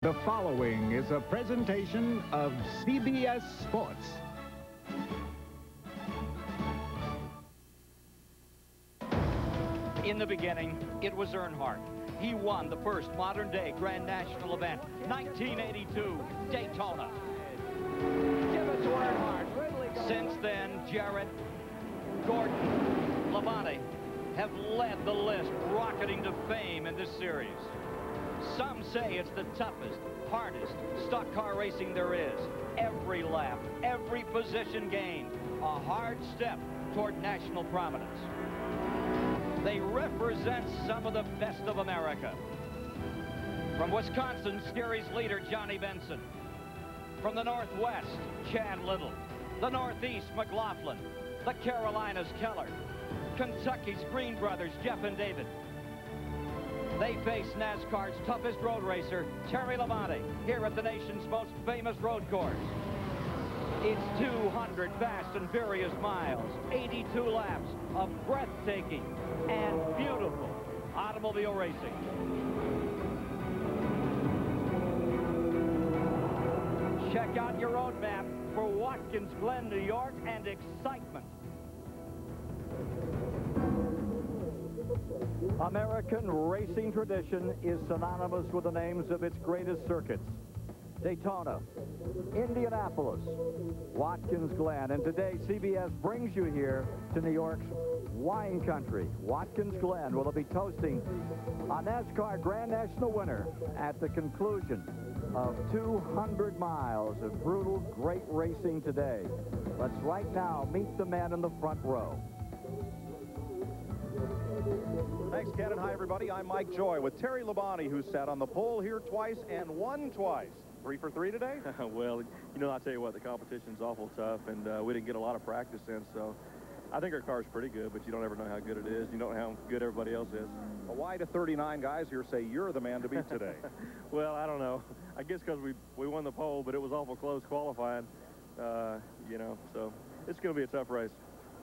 The following is a presentation of CBS Sports. In the beginning, it was Earnhardt. He won the first modern-day Grand National event, 1982, Daytona. Give it to Earnhardt. Since then, Jarrett, Gordon, Labonte have led the list, rocketing to fame in this series. Some say it's the toughest, hardest stock car racing there is. Every lap, every position gained, a hard step toward national prominence. They represent some of the best of America. From Wisconsin, Series leader Johnny Benson. From the Northwest, Chad Little. The Northeast, McLaughlin. The Carolinas, Keller. Kentucky's Green brothers, Jeff and David. They face NASCAR's toughest road racer, Terry Labonte, here at the nation's most famous road course. It's 200 fast and furious miles, 82 laps of breathtaking and beautiful automobile racing. Check out your road map for Watkins, Glen, New York, and excitement. American racing tradition is synonymous with the names of its greatest circuits. Daytona, Indianapolis, Watkins Glen, and today CBS brings you here to New York's wine country, Watkins Glen, where they'll be toasting a NASCAR Grand National winner at the conclusion of 200 miles of brutal, great racing today. Let's right now meet the man in the front row. Thanks, Ken, and hi, everybody. I'm Mike Joy with Terry Labonte, who sat on the pole here twice and won twice. 3 for 3 today? Well, you know, I'll tell you what, the competition's awful tough, and we didn't get a lot of practice in, so I think our car's pretty good, but you don't ever know how good it is. You don't know how good everybody else is. Well, why do 39 guys here say you're the man to beat today? Well, I don't know. I guess because we won the pole, but it was awful close qualifying, you know, so it's going to be a tough race.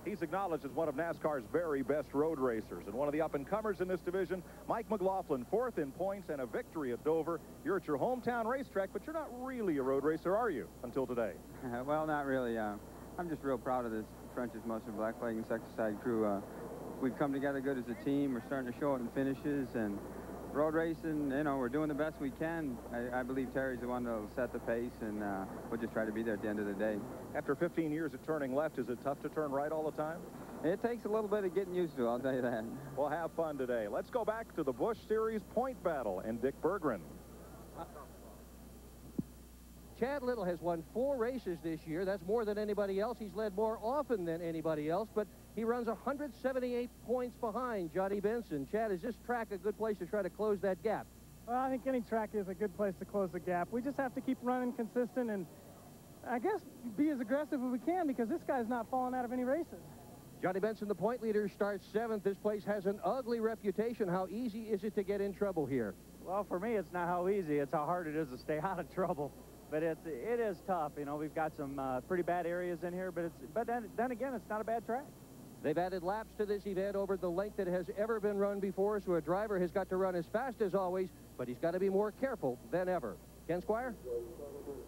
He's acknowledged as one of NASCAR's very best road racers, and one of the up-and-comers in this division, Mike McLaughlin, 4th in points and a victory at Dover. You're at your hometown racetrack, but you're not really a road racer, are you, until today? Well, not really. I'm just real proud of this French's Motion Black Flag Insecticide crew. We've come together good as a team. We're starting to show it in finishes, and road racing, you know, we're doing the best we can. I believe Terry's the one that'll set the pace, and we'll just try to be there at the end of the day. After 15 years of turning left, is it tough to turn right all the time? It takes a little bit of getting used to, I'll tell you that. Well, have fun today. Let's go back to the Busch Series point battle and Dick Berggren. Chad Little has won 4 races this year. That's more than anybody else. He's led more often than anybody else, but he runs 178 points behind Johnny Benson. Chad, is this track a good place to try to close that gap? Well, I think any track is a good place to close the gap. We just have to keep running consistent and, I guess, be as aggressive as we can, because this guy's not falling out of any races. Johnny Benson, the point leader, starts 7th. This place has an ugly reputation. How easy is it to get in trouble here? Well, for me, it's not how easy. It's how hard it is to stay out of trouble. But it is tough. You know, we've got some pretty bad areas in here, but then again, it's not a bad track. They've added laps to this event over the length that has ever been run before, so a driver has got to run as fast as always, but he's got to be more careful than ever. Ken Squire?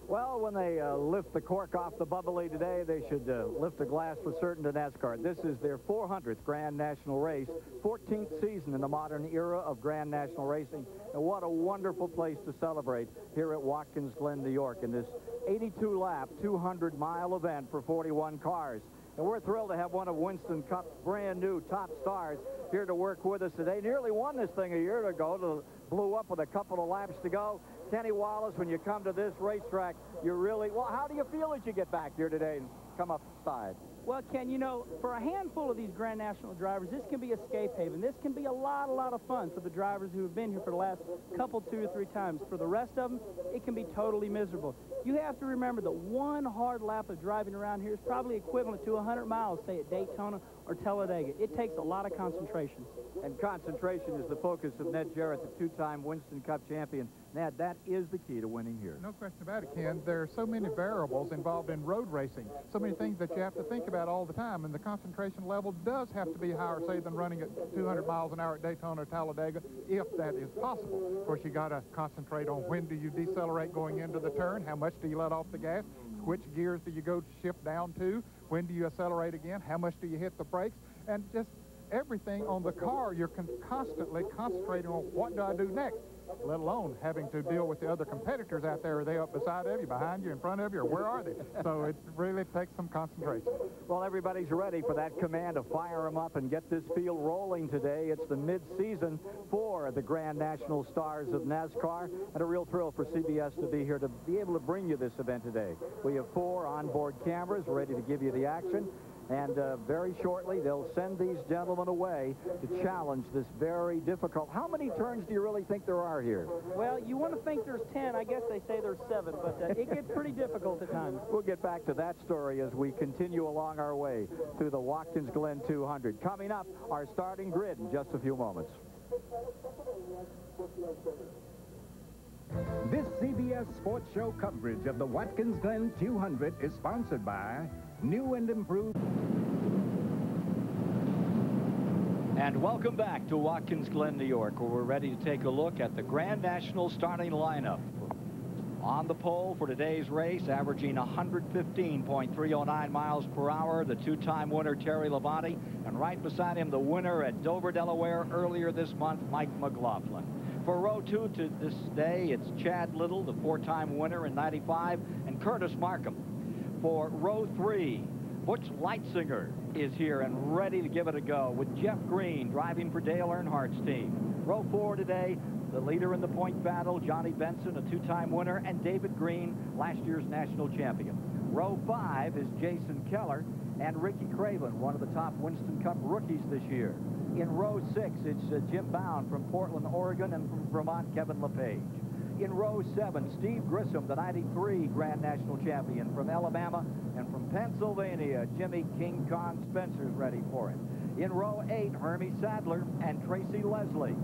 Well, when they lift the cork off the bubbly today, they should lift a glass for certain to NASCAR. This is their 400th Grand National race, 14th season in the modern era of Grand National racing. And what a wonderful place to celebrate here at Watkins Glen, New York, in this 82-lap, 200-mile event for 41 cars. And we're thrilled to have one of Winston Cup's brand-new top stars here to work with us today. Nearly won this thing a year ago, blew up with a couple of laps to go. Kenny Wallace, when you come to this racetrack, you really, well, how do you feel as you get back here today and come upside? Well, Ken, you know, for a handful of these Grand National drivers, this can be escape haven. This can be a lot of fun for the drivers who have been here for the last couple, 2 or 3 times. For the rest of them, it can be totally miserable. You have to remember that one hard lap of driving around here is probably equivalent to 100 miles, say, at Daytona or Talladega. It takes a lot of concentration. And concentration is the focus of Ned Jarrett, the two-time Winston Cup champion. Ned, that is the key to winning here. No question about it, Ken. There are so many variables involved in road racing, so many things that you have to think about all the time, and the concentration level does have to be higher, say, than running at 200 miles an hour at Daytona or Talladega, if that is possible. Of course, you got to concentrate on when do you decelerate going into the turn, how much do you let off the gas, which gears do you go shift down to, when do you accelerate again, how much do you hit the brakes, and just everything on the car, you're constantly concentrating on what do I do next, let alone having to deal with the other competitors out there. Are they up beside of you, behind you, in front of you, or where are they? So it really takes some concentration. Well, everybody's ready for that command to fire them up and get this field rolling today. It's the mid-season for the Grand National Stars of NASCAR, and a real thrill for CBS to be here to be able to bring you this event today. We have 4 onboard cameras ready to give you the action. And very shortly, they'll send these gentlemen away to challenge this very difficult. How many turns do you really think there are here? Well, you want to think there's 10. I guess they say there's 7, but it gets pretty difficult at times. We'll get back to that story as we continue along our way through the Watkins Glen 200. Coming up, our starting grid in just a few moments. This CBS Sports Show coverage of the Watkins Glen 200 is sponsored by new and improved. And welcome back to Watkins Glen, New York, where we're ready to take a look at the Grand National starting lineup. On the pole for today's race, averaging 115.309 miles per hour, the two-time winner, Terry Labonte, and right beside him, the winner at Dover, Delaware, earlier this month, Mike McLaughlin. For row 2 to this day, it's Chad Little, the 4-time winner in '95, and Curtis Markham. For row 3, Butch Leitzinger is here and ready to give it a go with Jeff Green driving for Dale Earnhardt's team. Row 4 today, the leader in the point battle, Johnny Benson, a 2-time winner, and David Green, last year's national champion. Row 5 is Jason Keller and Ricky Craven, one of the top Winston Cup rookies this year. In row 6, it's Jim Bound from Portland, Oregon, and from Vermont, Kevin LePage. In row 7, Steve Grissom, the '93 Grand National champion from Alabama, and from Pennsylvania, Jimmy King Kong Spencer's ready for him. In row 8, Hermie Sadler and Tracy Leslie.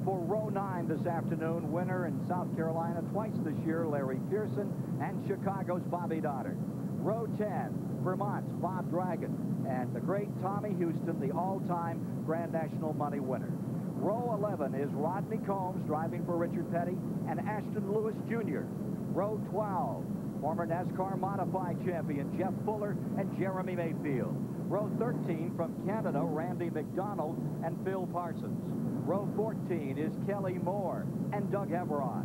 For row 9 this afternoon, winner in South Carolina twice this year, Larry Pearson, and Chicago's Bobby Doddard. Row 10, Vermont's Bob Dragon, and the great Tommy Houston, the all-time Grand National money winner. Row 11 is Rodney Combs driving for Richard Petty and Ashton Lewis Jr. Row 12, former NASCAR Modified champion Jeff Fuller and Jeremy Mayfield. Row 13 from Canada, Randy McDonald and Phil Parsons. Row 14 is Kelly Moore and Doug Everon.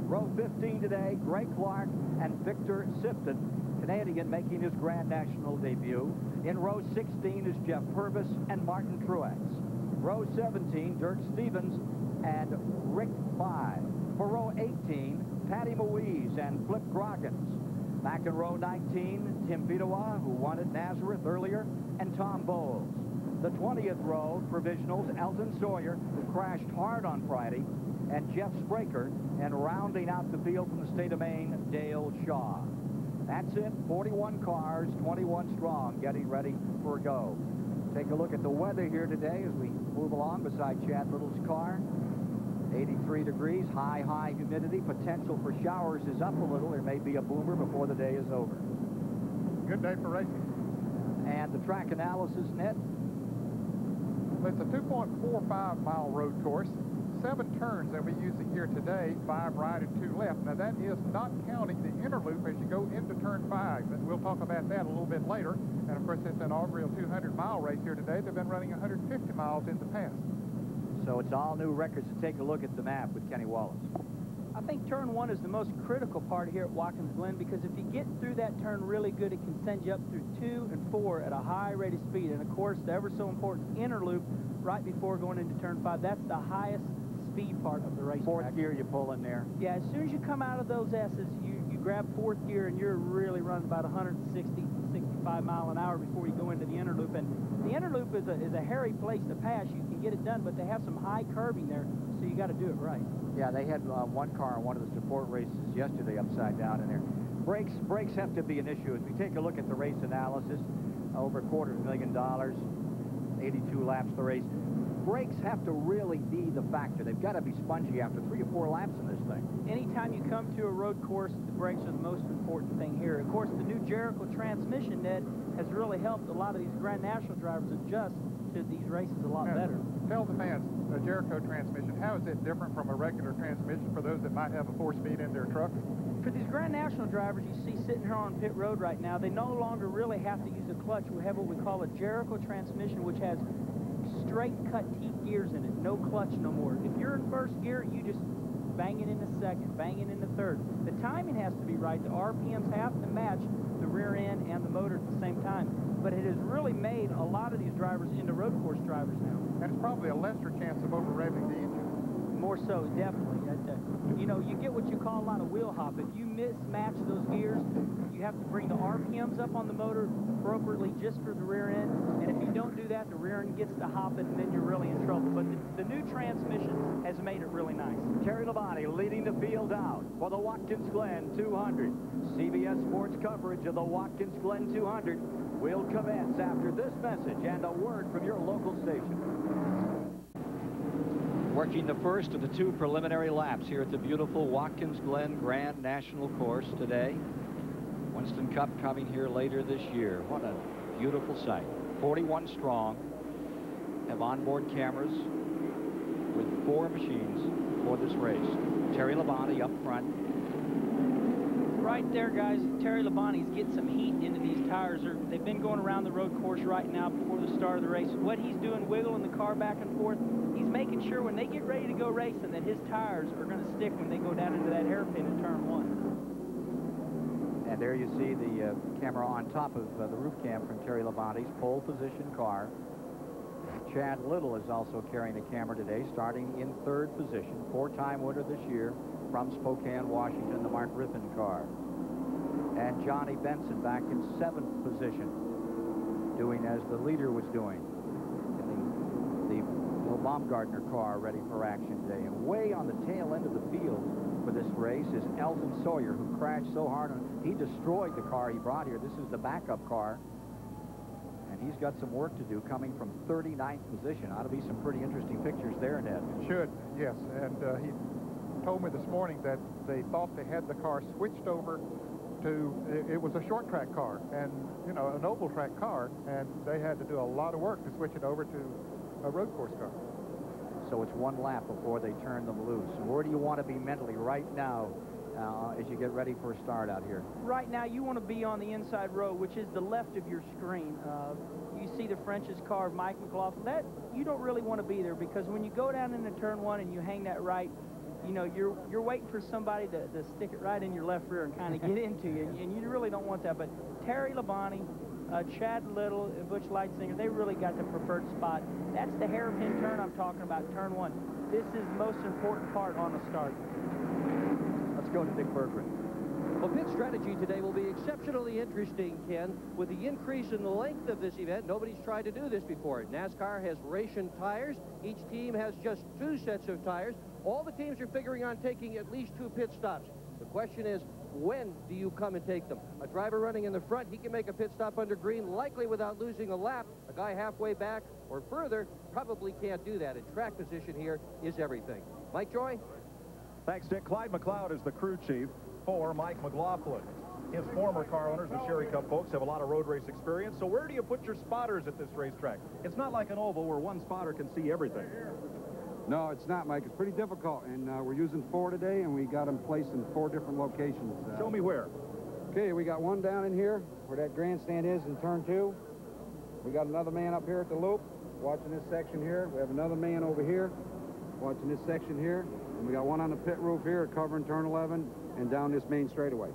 Row 15 today, Greg Clark and Victor Sifton, Canadian, making his Grand National debut. In row 16 is Jeff Purvis and Martin Truex. Row 17, Dirk Stevens and Rick Bye. For row 18, Patty Moise and Flip Groggins. Back in row 19, Tim Vidois, who won at Nazareth earlier, and Tom Bowles. The 20th row, provisionals, Elton Sawyer, who crashed hard on Friday, and Jeff Spraker, and rounding out the field from the state of Maine, Dale Shaw. That's it, 41 cars, 21 strong, getting ready for a go. Take a look at the weather here today as we move along beside Chad Little's car. 83 degrees, high humidity. Potential for showers is up a little. There may be a boomer before the day is over. Good day for racing. And the track analysis, Ned? It's a 2.45-mile road course. 7 turns that we're using here today, 5 right and 2 left. Now, that is not counting the inner loop as you go into turn 5, but we'll talk about that a little bit later. And, of course, it's an inaugural 200-mile race here today. They've been running 150 miles in the past. So it's all new records. To take a look at the map with Kenny Wallace. I think turn 1 is the most critical part here at Watkins Glen, because if you get through that turn really good, it can send you up through 2 and 4 at a high rate of speed. And, of course, the ever so important inner loop right before going into turn 5, that's the highest speed part of the racetrack. 4th gear you pull in there. Yeah, as soon as you come out of those S's, you grab 4th gear, and you're really running about 160, 65 mile an hour before you go into the inner loop. And the inner loop is a hairy place to pass. You can get it done, but they have some high curbing there, so you got to do it right. Yeah, they had one car on one of the support races yesterday upside down in there. Brakes have to be an issue. As we take a look at the race analysis, over $250,000. 82 laps the race. Brakes have to really be the factor. They've got to be spongy after 3 or 4 laps in this thing. Anytime you come to a road course, the brakes are the most important thing here. Of course, the new Jericho transmission, Ned, has really helped a lot of these Grand National drivers adjust to these races a lot better. Tell the fans, the Jericho transmission, how is it different from a regular transmission for those that might have a 4-speed in their truck? For these Grand National drivers you see sitting here on pit road right now, they no longer really have to use a clutch. We have what we call a Jericho transmission, which has straight cut teeth gears in it, no clutch no more. If you're in first gear, you just bang it into second, bang it into third. The timing has to be right. The RPMs have to match the rear end and the motor at the same time. But it has really made a lot of these drivers into road course drivers now. And it's probably a lesser chance of over-revving the engine. More so, definitely. You know, you get what you call a lot of wheel hop. If you mismatch those gears, you have to bring the RPMs up on the motor appropriately just for the rear end. And if you don't do that, the rear end gets to hopping, and then you're really in trouble. But the new transmission has made it really nice. Terry Labonte leading the field out for the Watkins Glen 200. CBS Sports coverage of the Watkins Glen 200 will commence after this message and a word from your local station. Working the first of the 2 preliminary laps here at the beautiful Watkins Glen Grand National Course today. Winston Cup coming here later this year. What a beautiful sight. 41 strong. Have onboard cameras with 4 machines for this race. Terry Labonte up front. Right there, guys, Terry Labonte's getting some heat into these tires. They've been going around the road course right now before the start of the race. What he's doing, wiggling the car back and forth, he's making sure when they get ready to go racing that his tires are going to stick when they go down into that hairpin in turn 1. And there you see the camera on top of the roof cam from Terry Labonte's pole position car. Chad Little is also carrying a camera today, starting in 3rd position. 4-time winner this year from Spokane, Washington, the Mark Rippon car. And Johnny Benson back in 7th position, doing as the leader was doing. Getting the Baumgartner car ready for action today. And way on the tail end of the field for this race is Elton Sawyer, who crashed so hard. He destroyed the car he brought here. This is the backup car. And he's got some work to do coming from 39th position. Ought to be some pretty interesting pictures there, Ned. Should, yes. And he told me this morning that they thought they had the car switched over to, it was a short track car and, you know, an oval track car, and they had to do a lot of work to switch it over to a road course car. So it's 1 lap before they turn them loose. Where do you want to be mentally right now as you get ready for a start out here? Right now, you want to be on the inside row, which is the left of your screen. You see the French's car, Mike McLaughlin. That, you don't really want to be there, because when you go down into turn 1 and you hang that right, you know, you're waiting for somebody to stick it right in your left rear and kind of get into you, and you really don't want that. But Terry Labonte, Chad Little, and Butch Leitzinger, they really got the preferred spot. That's the hairpin turn I'm talking about, turn 1. This is the most important part on the start. Let's go to Dick Berggren. Well, pit strategy today will be exceptionally interesting, Ken. With the increase in the length of this event, nobody's tried to do this before. NASCAR has ration tires. Each team has just 2 sets of tires. All the teams are figuring on taking at least 2 pit stops. The question is, when do you come and take them? A driver running in the front, he can make a pit stop under green, likely without losing a lap. A guy halfway back or further probably can't do that. And track position here is everything. Mike Joy? Thanks, Dick. Clyde McLeod is the crew chief for Mike McLaughlin. His former car owners, the Sherry Cup folks, have a lot of road race experience. So where do you put your spotters at this racetrack? It's not like an oval where one spotter can see everything. No, it's not, Mike. It's pretty difficult, and we're using 4 today, and we got them placed in 4 different locations. Show me where. Okay, we got one down in here where that grandstand is in turn 2. We got another man up here at the loop watching this section here. We have another man over here watching this section here. And we got one on the pit roof here covering turn 11 and down this main straightaway.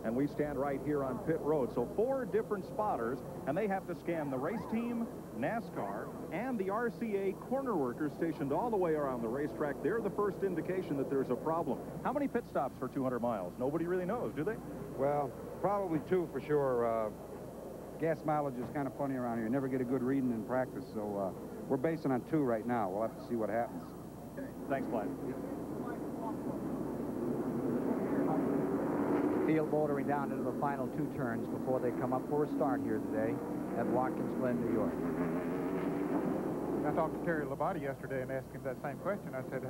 And we stand right here on pit road. So 4 different spotters, and they have to scan the race team, NASCAR, and the RCA corner workers stationed all the way around the racetrack. They're the first indication that there's a problem. How many pit stops for 200 miles? Nobody really knows, do they? Well, probably 2 for sure. Gas mileage is kind of funny around here. You never get a good reading in practice, so we're basing on 2 right now. We'll have to see what happens. Okay. Thanks, Clyde. Field motoring down into the final 2 turns before they come up for a start here today at Watkins Glen, New York. I talked to Terry Labonte yesterday and asked him that same question. I said,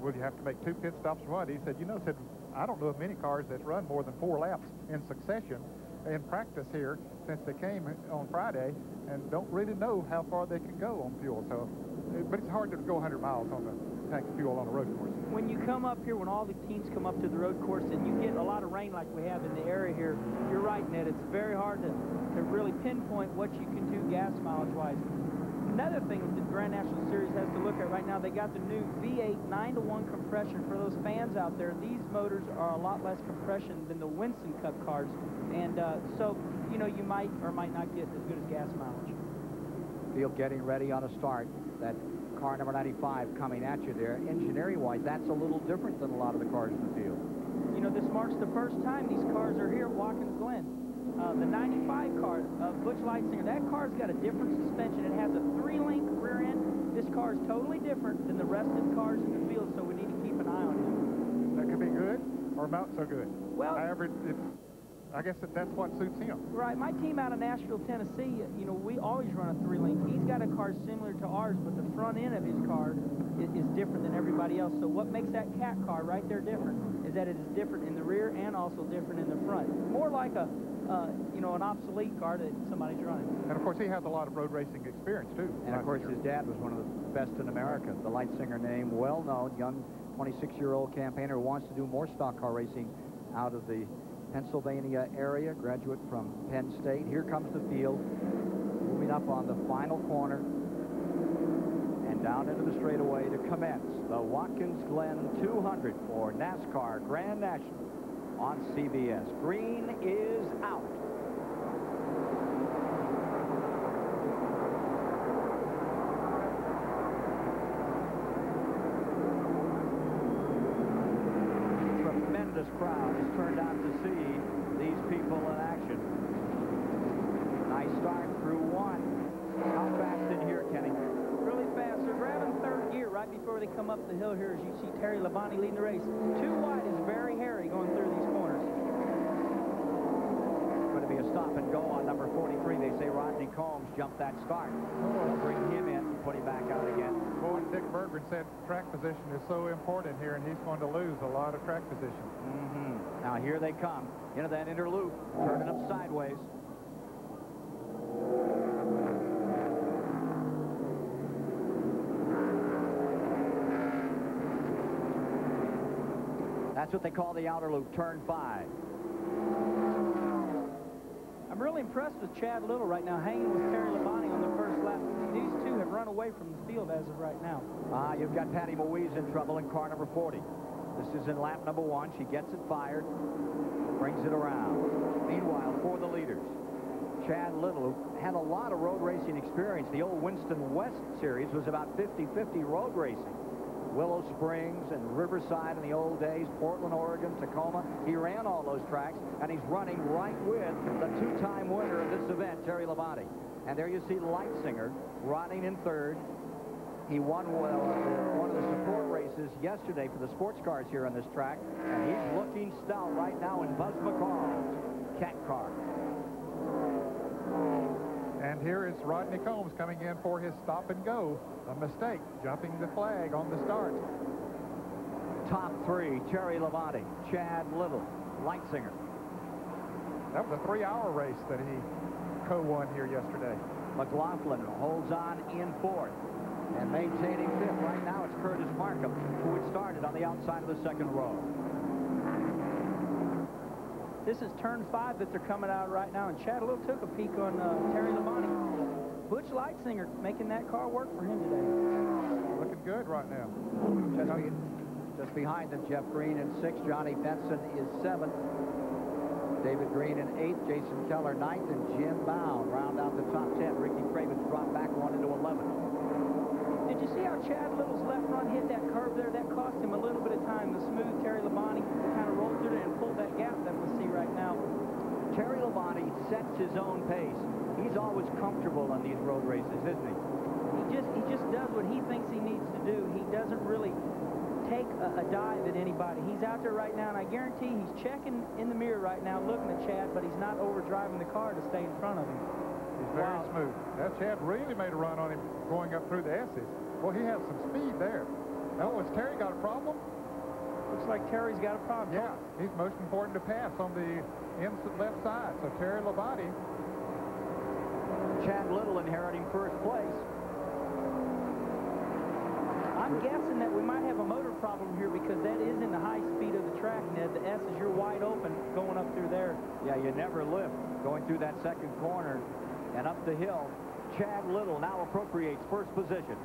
will you have to make 2 pit stops or what? He said, I don't know of many cars that run more than 4 laps in succession in practice here since they came on Friday and don't really know how far they can go on fuel. So, but it's hard to go 100 miles on the tank of fuel on a road course. When you come up here, when all the teams come up to the road course and you get a lot of rain like we have in the area here, you're right, Ned. It's very hard to really pinpoint what you can do gas mileage-wise. Another thing that the Grand National Series has to look at right now, they got the new V8 9-to-1 compression. For those fans out there, these motors are a lot less compression than the Winston Cup cars. And so, you might or might not get as good as gas mileage. Field getting ready on a start. That car number 95 coming at you there. Engineering-wise, that's a little different than a lot of the cars in the field. This marks the first time these cars are here at Watkins Glen. The 95 car, Busch Series, that car's got a different suspension. It has a 3-link rear end. This car is totally different than the rest of the cars in the field, so we need to keep an eye on him. That could be good or not so good. Well, however, I guess that's what suits him. Right. My team out of Nashville, Tennessee, we always run a 3-link. He's got a car similar to ours, but the front end of his car is different than everybody else. So what makes that cat car right there different is that it is different in the rear and also different in the front. More like an obsolete car that somebody's running. And of course, he has a lot of road racing experience too. And of course, his dad was one of the best in America. The Leitzinger name, well-known, young 26-year-old campaigner who wants to do more stock car racing out of the Pennsylvania area, graduate from Penn State. Here comes the field, moving up on the final corner and down into the straightaway to commence the Watkins Glen 200 for NASCAR Grand National on CBS. Green is out. Tremendous crowd has turned out to see these people in action. Nice start through 1. How fast in here, Kenny? Really fast. They're grabbing third gear right before they come up the hill here, as you see Terry Labonte leading the race. 2 wide is very hairy going through these corners. Going to be a stop and go on number 43. They say Rodney Combs jumped that start. They'll bring him in and put him back out again. Well, Dick Berggren said track position is so important here, and he's going to lose a lot of track position. Now here they come into that inner loop, turning up sideways. That's what they call the outer loop, turn 5. I'm really impressed with Chad Little right now, hanging with Terry Labonte on the first lap. These two have run away from the field as of right now. You've got Patty Moise in trouble in car number 40. This is in lap number 1. She gets it fired, brings it around. Meanwhile, for the leaders, Chad Little, who had a lot of road racing experience. The old Winston West Series was about 50-50 road racing. Willow Springs and Riverside in the old days, Portland, Oregon, Tacoma. He ran all those tracks, and he's running right with the 2-time winner of this event, Terry Labonte. And there you see Leitzinger running in third. He won one of the support races yesterday for the sports cars here on this track, and he's looking stout right now in Buzz McCall's cat car. And here is Rodney Combs coming in for his stop and go. A mistake, jumping the flag on the start. Top 3, Terry Labonte, Chad Little, Leitzinger. That was a 3-hour race that he co-won here yesterday. McLaughlin holds on in 4th. And maintaining 5th right now, it's Curtis Markham, who had started on the outside of the 2nd row. This is turn 5 that they're coming out right now, and Chad Little took a peek on Terry Labonte. Busch Series making that car work for him today. Looking good right now. Just behind them, Jeff Green in 6th. Johnny Benson is 7th. David Green in 8th. Jason Keller 9th. And Jim Bound round out the top 10. Ricky Cravens dropped back 1 into 11th. Did you see how Chad Little's left front hit that curve there? That cost him a little bit of time. The smooth Terry Labonte kind of rolled through it and pulled that gap that we see right now. Terry Labonte sets his own pace. He's always comfortable on these road races, isn't he? He just does what he thinks he needs to do. He doesn't really take a dive at anybody. He's out there right now, and I guarantee he's checking in the mirror right now, looking at Chad, but he's not overdriving the car to stay in front of him. He's very smooth. That Chad really made a run on him going up through the S's. Well, he has some speed there. Now, was Terry got a problem? Looks like Terry's got a problem. Yeah, he's most important to pass on the left side. So Terry Labonte. Chad Little inheriting first place. I'm guessing that we might have a motor problem here because that is in the high speed of the track, Ned. The S is you're wide open going up through there. Yeah, you never lift going through that second corner and up the hill. Chad Little now appropriates first position.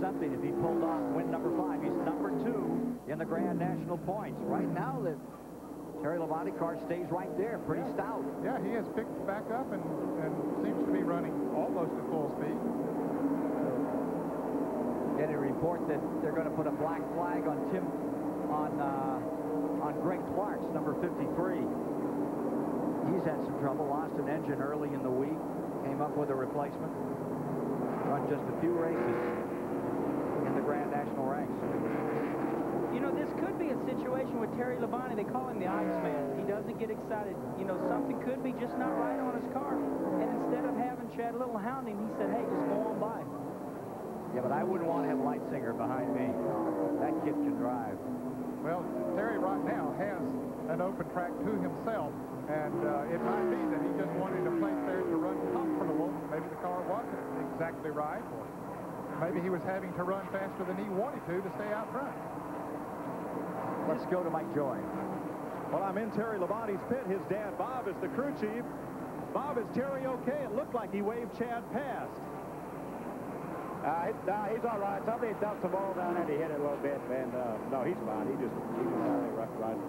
Something if he pulled off win number 5. He's number 2 in the Grand National points. Right now, the Terry Labonte car stays right there, pretty stout. Yeah, he has picked back up and seems to be running almost at full speed. Getting a report that they're going to put a black flag on Greg Clark's number 53. He's had some trouble, lost an engine early in the week, came up with a replacement. Run just a few races in the Grand National ranks. You know, this could be a situation with Terry Labonte. They call him the Iceman. He doesn't get excited. You know, something could be just not right on his car. And instead of having Chad Little hound him, he said, hey, just go on by. Yeah, but I wouldn't want to have Lightsinger behind me. That kid can drive. Well, Terry right now has an open track to himself, and it might be that he just wanted a place there to run comfortable. Maybe the car wasn't exactly right, or maybe he was having to run faster than he wanted to stay out front. Let's go to Mike Joy. Well, I'm in Terry Labonte's pit. His dad, Bob, is the crew chief. Bob, is Terry okay? It looked like he waved Chad past. He's all right. Somebody dumped the ball down and he hit it a little bit, and no, he's fine. He was rough riding.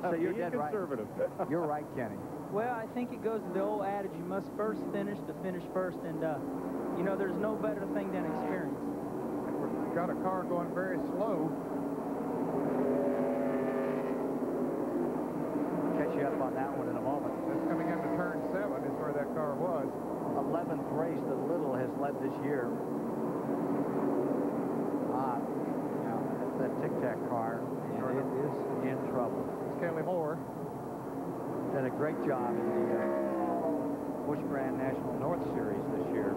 So you're dead conservative. Right. You're right, Kenny. Well, I think it goes to the old adage, you must first finish to finish first, and you know, there's no better thing than experience. We've got a car going very slow. Catch you up on that one in a moment. Just coming into turn 7 is where that car was. 11th race that Little has led this year. That's that Tic Tac car, and it is in trouble. It's Kelly Moore. Did a great job in the Busch Grand National North Series this year.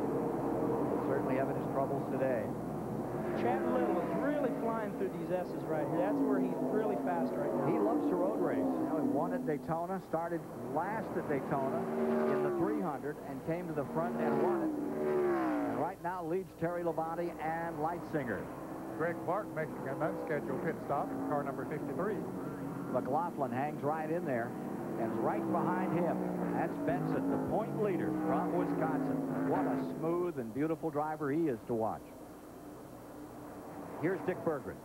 Certainly having his troubles today. Chad Little is really flying through these S's right here. That's where he's really fast right now. He loves to road race. You know, he won at Daytona, started last at Daytona in the 300, and came to the front and won it. And right now leads Terry Labonte and Lightsinger. Greg Clark making an unscheduled pit stop in car number 53. McLaughlin hangs right in there, and right behind him, that's Benson, the point leader from Wisconsin. What a smooth and beautiful driver he is to watch. Here's Dick Berggren.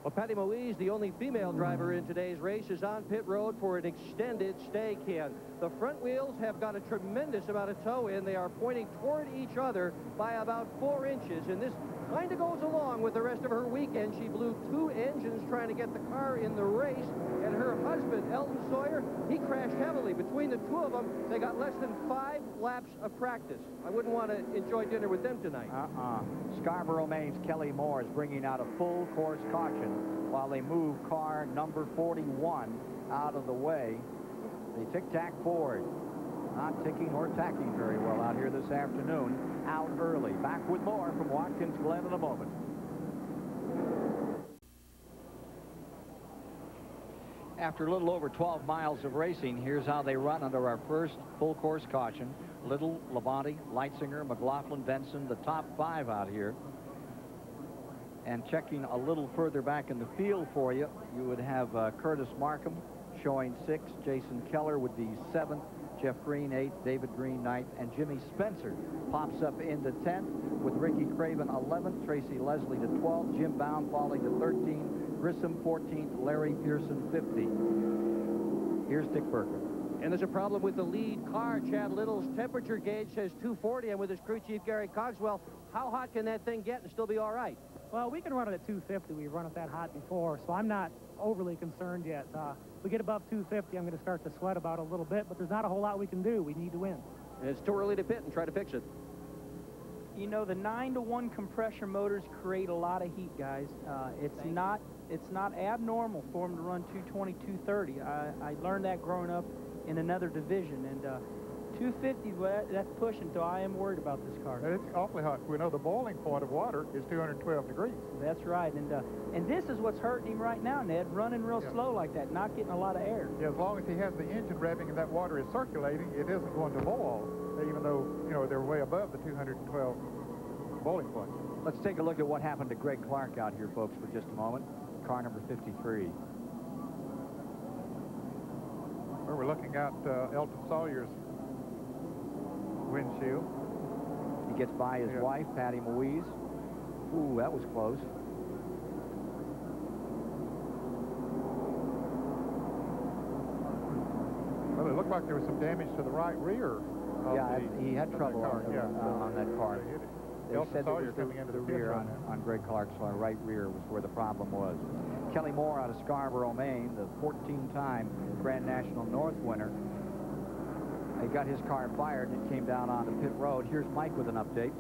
Well, Patty Moise, the only female driver in today's race, is on pit road for an extended stay, Ken. The front wheels have got a tremendous amount of toe in. They are pointing toward each other by about 4 inches, and this kind of goes along with the rest of her weekend. She blew 2 engines trying to get the car in the race, and her husband, Elton Sawyer, he crashed heavily. Between the two of them, they got less than 5 laps of practice. I wouldn't want to enjoy dinner with them tonight. Scarborough, Maine's Kelly Moore is bringing out a full course caution while they move car number 41 out of the way. The Tic Tac Ford not ticking or tacking very well out here this afternoon. Out early. Back with more from Watkins Glen in a moment. After a little over 12 miles of racing, here's how they run under our first full course caution. Little, Labonte, Lightsinger, McLaughlin, Benson, the top 5 out here. And checking a little further back in the field for you, you would have Curtis Markham showing 6th, Jason Keller would be 7th, Jeff Green 8th, David Green 9th, and Jimmy Spencer pops up into 10th with Ricky Craven 11th, Tracy Leslie to 12th, Jim Bound falling to 13th, Grissom 14th, Larry Pearson 15th. Here's Dick Berggren. And there's a problem with the lead car. Chad Little's temperature gauge says 240, and with his crew chief Gary Cogswell, how hot can that thing get and still be all right? Well, we can run it at 250. We've run it that hot before, so I'm not overly concerned yet. If we get above 250, I'm going to start to sweat about a little bit, but there's not a whole lot we can do. We need to win. And it's too early to pit and try to fix it. You know, the 9-to-1 compression motors create a lot of heat, guys. It's not abnormal for them to run 220, 230. I learned that growing up in another division, and 250, well, that's pushing, so I am worried about this car. It's awfully hot. We know the boiling point of water is 212 degrees. That's right, and this is what's hurting him right now, Ned, running real slow like that, not getting a lot of air. Yeah, as long as he has the engine revving and that water is circulating, it isn't going to boil, even though, you know, they're way above the 212 boiling point. Let's take a look at what happened to Greg Clark out here, folks, for just a moment. Car number 53. Well, we're looking at Elton Sawyer's windshield. He gets by his wife, Patty Moise. Ooh, that was close. Well, it looked like there was some damage to the right rear. He had trouble on that car. They said that Sawyer's coming into the the rear on Greg Clark's right rear was where the problem was. Kelly Moore out of Scarborough, Maine, the 14-time Grand National North winner. He got his car fired and it came down onto pit road. Here's Mike with an update.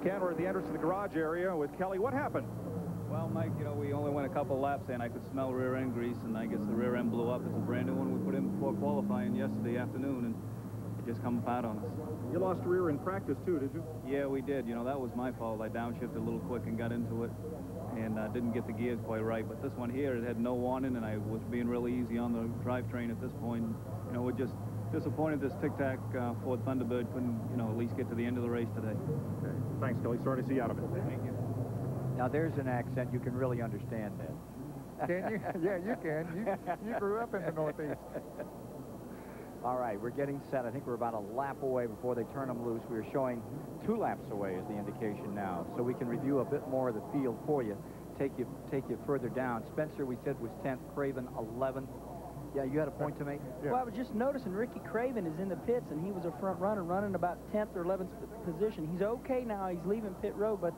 Ken, we're at the entrance to the garage area with Kelly. What happened? Well, Mike, you know, we only went a couple laps and I could smell rear end grease, and I guess the rear end blew up. It's a brand new one we put in before qualifying yesterday afternoon, and it just come apart on us. You lost rear in practice too, did you? Yeah, we did. You know, that was my fault. I downshifted a little quick and got into it, and didn't get the gears quite right. But this one here, it had no warning, and I was being really easy on the drivetrain at this point. You know, we're just disappointed this Tic-Tac Ford Thunderbird couldn't, you know, at least get to the end of the race today. Okay. Thanks, Kelly. Sorry to see you out of it. Thank you. Now, there's an accent you can really understand, Ned. Can you? Yeah, you can. You grew up in the Northeast. All right, we're getting set. I think we're about a lap away before they turn them loose. We are showing 2 laps away is the indication now, so we can review a bit more of the field for you. Take you further down. Spencer, we said, was 10th. Craven, 11th. Yeah, you had a point to make? Yeah. Well, I was just noticing Ricky Craven is in the pits, and he was a front runner running about 10th or 11th position. He's okay now. He's leaving pit road, but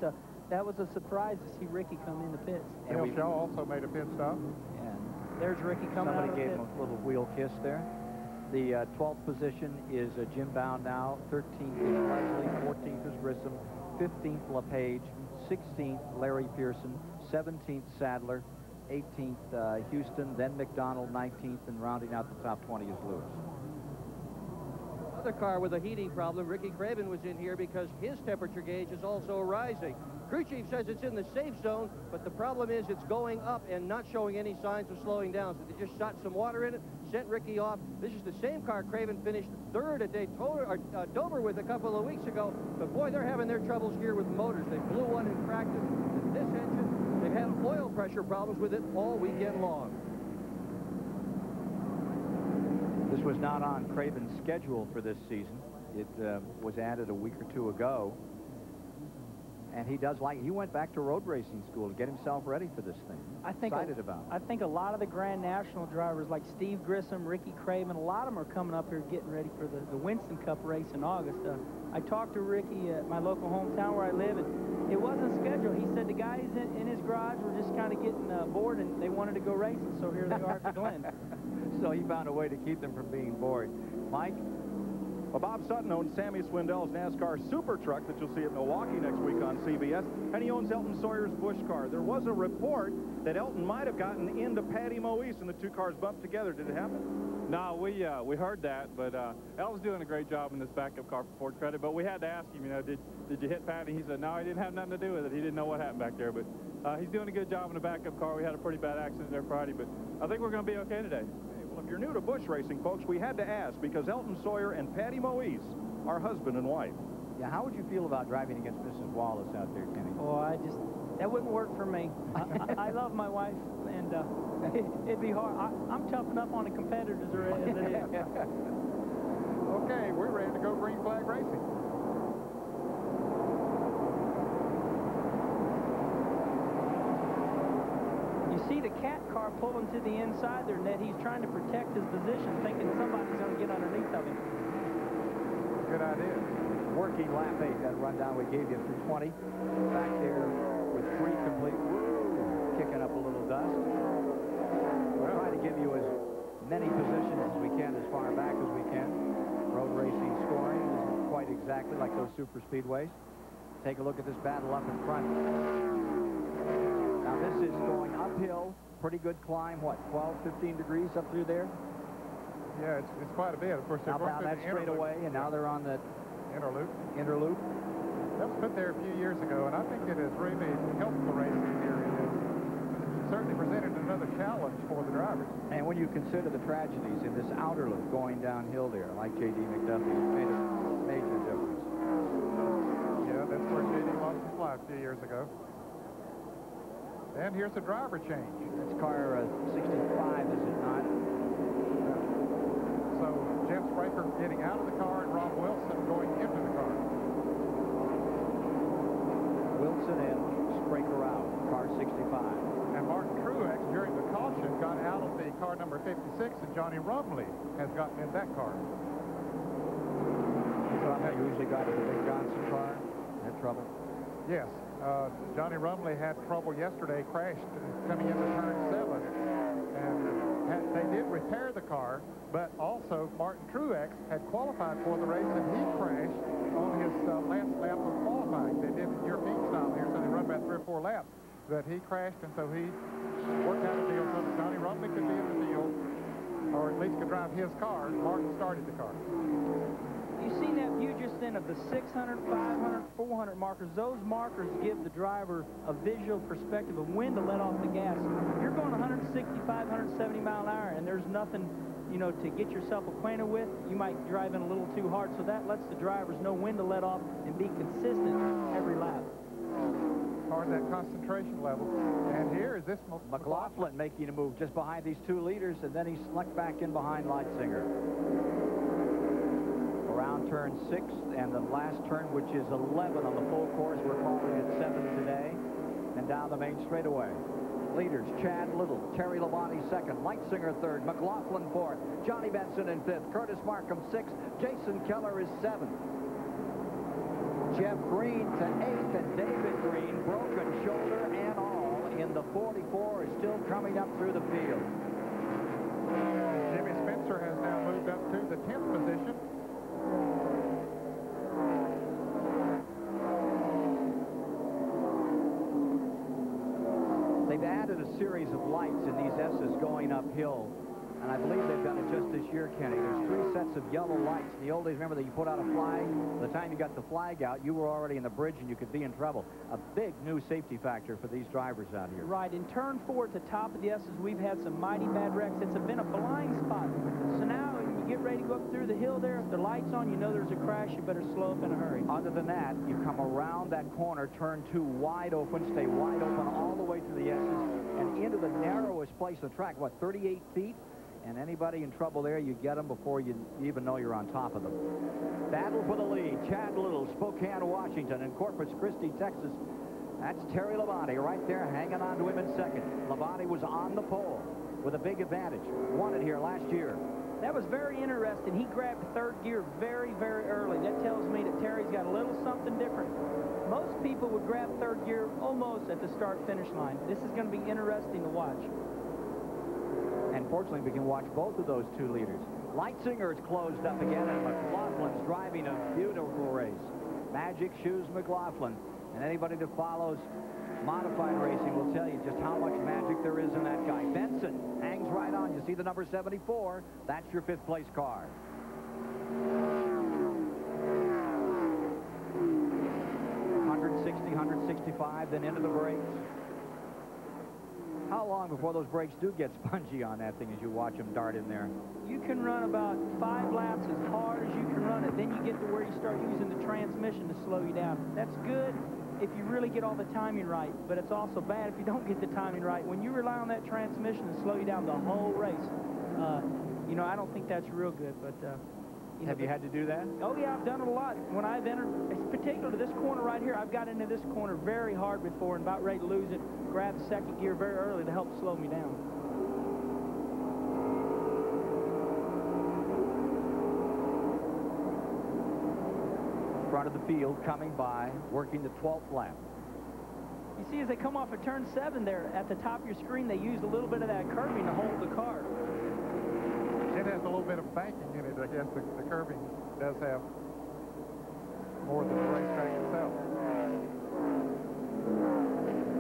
that was a surprise to see Ricky come in the pits. And Bill Shaw also made a pit stop. And there's Ricky coming out of the Somebody gave pit. him a little wheel kiss there. The 12th position is Jim Bound now. 13th is Leslie. 14th is Grissom. 15th LePage. 16th Larry Pearson. 17th Sadler. 18th Houston. Then McDonald 19th, and rounding out the top 20 is Lewis. Another car with a heating problem. Ricky Craven was in here because his temperature gauge is also rising. Crew chief says it's in the safe zone, but the problem is it's going up and not showing any signs of slowing down. So they just shot some water in it, sent Ricky off. This is the same car Craven finished 3rd at Daytona, or Dover with a couple of weeks ago. But boy, they're having their troubles here with motors. They blew one in practice. And this engine, they've had oil pressure problems with it all weekend long. This was not on Craven's schedule for this season. It was added a week or 2 ago. And he went back to road racing school to get himself ready for this thing. Excited about it. I think a lot of the Grand National drivers like Steve Grissom, Ricky Craven, a lot of them are coming up here getting ready for the Winston Cup race in August. I talked to Ricky at my local hometown where I live, and it wasn't scheduled. He said the guys in his garage were just kind of getting bored, and they wanted to go racing, so here they are at the Glen. So he found a way to keep them from being bored. Mike? Well, Bob Sutton owns Sammy Swindell's NASCAR Super Truck that you'll see at Milwaukee next week on CBS, and he owns Elton Sawyer's Busch car. There was a report that Elton might have gotten into Patty Moise and the 2 cars bumped together. Did it happen? No, we heard that, but Elton's doing a great job in this backup car for Ford Credit, but we had to ask him, you know, did you hit Patty? He said, no, he didn't have nothing to do with it. He didn't know what happened back there, but he's doing a good job in the backup car. We had a pretty bad accident there Friday, but I think we're going to be okay today. Well, if you're new to Busch racing, folks, we had to ask because Elton Sawyer and Patty Moise are husband and wife. Yeah, how would you feel about driving against Mrs. Wallace out there, Kenny? Oh, that wouldn't work for me. I love my wife, and it'd be hard. I'm tough enough on the competitors as it is. Okay, we're ready to go green flag racing. You see the cat car pulling to the inside there, Ned. He's trying to protect his position, thinking somebody's going to get underneath of him. Good idea. Working lap 8, that rundown we gave you through 20. Back there with 3 complete. Woo, kicking up a little dust. We'll try to give you as many positions as we can, as far back as we can. Road racing scoring isn't quite exactly like those super speedways. Take a look at this battle up in front. Down This is going uphill. Pretty good climb, what, 12, 15 degrees up through there? Yeah, it's quite a bit. Of course, they're going Now through that the straightaway, and now they're on the interloop. That was put there a few years ago, and I think it has really helped the racing here. It has certainly presented another challenge for the drivers. And when you consider the tragedies in this outer loop going downhill there, like J.D. McDuffie, it's made a major difference. Yeah, that's where J.D. lost his life a few years ago. And here's a driver change. That's car 65, is it not? So Jeff Spraker getting out of the car and Rob Wilson going into the car. Wilson in, Spraker out, car 65. And Martin Truex, during the caution, got out of the car number 56, and Johnny Rumley has gotten in that car. Rumley usually got in the Big Johnson car. Had trouble? Yes. Johnny Rumley had trouble yesterday, crashed coming into turn 7. And they did repair the car, but also Martin Truex had qualified for the race, and he crashed on his last lap of qualifying. They did European style here, so they run about 3 or 4 laps. But he crashed, and so he worked out a deal so that Johnny Rumley could be in the field, or at least could drive his car. Martin started the car. You've seen that view just then of the 600, 500, 400 markers. Those markers give the driver a visual perspective of when to let off the gas. You're going 165, 170 mile an hour, and there's nothing, you know, to get yourself acquainted with. You might drive in a little too hard, so that lets the drivers know when to let off and be consistent every lap. Part of that concentration level. And here is this McLaughlin making a move just behind these 2 leaders, and then he snuck back in behind Leitzinger. Around turn 6, and the last turn, which is 11 on the full course. We're calling it 7 today. And down the main straightaway. Leaders, Chad Little, Terry Labonte 2nd, Leitzinger 3rd, McLaughlin 4th, Johnny Benson in 5th, Curtis Markham 6th, Jason Keller is 7th. Jeff Green to 8th, and David Green, broken shoulder and all, in the 44, is still coming up through the field. Jimmy Spencer has now moved up to the 10th position. They've added a series of lights in these S's going uphill, and I believe they've done it just this year, Kenny. There's 3 sets of yellow lights. In the old days, remember that you put out a flag? By the time you got the flag out, you were already in the bridge and you could be in trouble. A big new safety factor for these drivers out here. Right. In turn 4 at the top of the S's, we've had some mighty bad wrecks. It's been a blind spot. So now when you get ready to go up through the hill there, if the light's on, you know there's a crash. You better slow up in a hurry. Other than that, you come around that corner, turn 2 wide open, stay wide open all the way to the S's, and into the narrowest place of the track, what, 38 feet? And anybody in trouble there, you get them before you even know you're on top of them. Battle for the lead. Chad Little, Spokane, Washington, and Corpus Christi, Texas. That's Terry Labonte right there hanging on to him in 2nd. Labonte was on the pole with a big advantage. Won it here last year. That was very interesting. He grabbed 3rd gear very, very early. That tells me that Terry's got a little something different. Most people would grab 3rd gear almost at the start-finish line. This is going to be interesting to watch. And fortunately, we can watch both of those 2 leaders. Leitzinger is closed up again, and McLaughlin's driving a beautiful race. Magic Shoes McLaughlin. And anybody that follows modified racing will tell you just how much magic there is in that guy. Benson hangs right on. You see the number 74. That's your 5th place car. 160, 165, then into the brakes. How long before those brakes do get spongy on that thing as you watch them dart in there? You can run about 5 laps as hard as you can run it. Then you get to where you start using the transmission to slow you down. That's good if you really get all the timing right, but it's also bad if you don't get the timing right. When you rely on that transmission to slow you down the whole race, you know, I don't think that's real good, but... Have you had to do that? Oh, yeah, I've done it a lot. When I've entered, particularly this corner right here, I've got into this corner very hard before and about ready to lose it. Grabbed 2nd gear very early to help slow me down. Front of the field coming by, working the 12th lap. You see, as they come off of turn 7 there, at the top of your screen, they used a little bit of that curving to hold the car. It has a little bit of banking in it. I guess the curving does have more than the racetrack itself.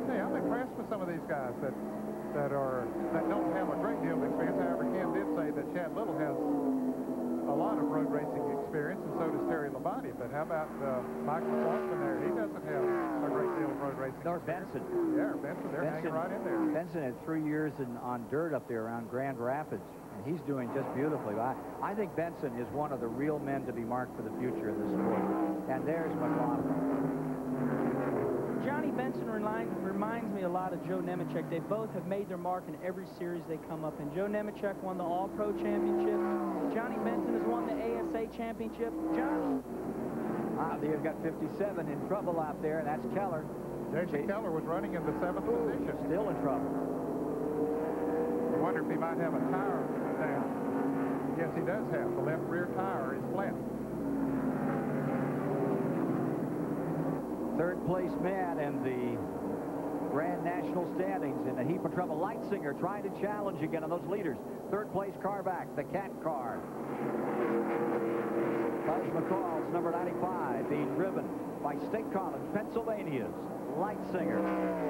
Hey, I'm impressed impressed with some of these guys that don't have a great deal of experience. However, Ken did say that Chad Little has a lot of road racing experience, and so does Terry Labonte. But how about Mike McLaughlin there? He doesn't have a great deal of road racing Nor experience. Benson. Yeah, Benson, they're hanging right in there. Benson had 3 years on dirt up there around Grand Rapids, and he's doing just beautifully. I think Benson is one of the real men to be marked for the future of this sport. And there's McLaughlin. Johnny Benson reminds me a lot of Joe Nemechek. They both have made their mark in every series they come up in. Joe Nemechek won the All-Pro Championship. Johnny Benson has won the ASA Championship. Johnny. They've got 57 in trouble out there, and that's Keller. Jason Keller was running in the 7th position. Still in trouble. I wonder if he might have a tire down. Yes, he does have. The left rear tire is flat. Third place man in the Grand National standings in a heap of trouble. Leitsinger trying to challenge again on those leaders. Third place car back, the Cat car. Buzz McCall's number 95 being driven by State College, Pennsylvania's Leitsinger.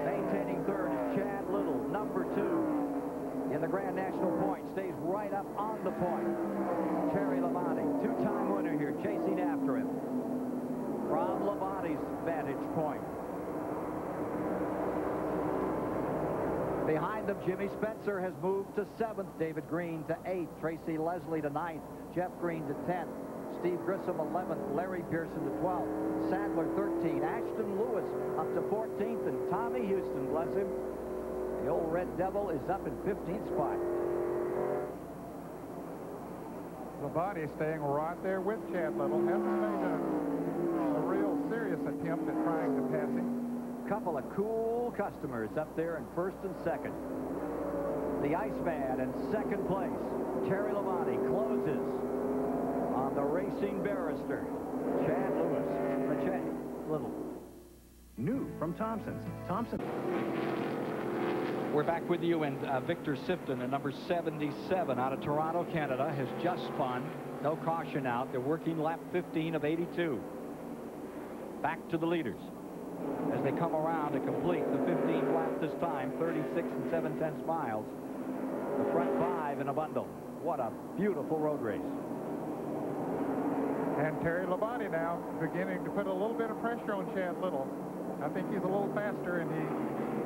Maintaining third is Chad Little, number 2 in the Grand National point. Stays right up on the point. Terry Labonte, two-time winner here, chasing after him from Labonte's vantage point. Behind them, Jimmy Spencer has moved to 7th. David Green to 8th. Tracy Leslie to 9th. Jeff Green to 10th. Steve Grissom 11th. Larry Pearson to 12th. Sadler 13th. Ashton Lewis up to 14th. And Tommy Houston, bless him, the old Red Devil, is up in 15th spot. Labonte staying right there with Chad Little. Hasn't made a real serious attempt at trying to pass him. Couple of cool customers up there in 1st and 2nd. The Iceman in 2nd place. Terry Labonte closes on the racing barrister, Chad Little. New from Thompson's. We're back with you, and Victor Sifton, number 77 out of Toronto, Canada, has just spun. No caution out. They're working lap 15 of 82. Back to the leaders as they come around to complete the 15th lap this time, 36 7/10 miles. The front 5 in a bundle. What a beautiful road race. And Terry Labonte now beginning to put a little bit of pressure on Chad Little. I think he's a little faster, and he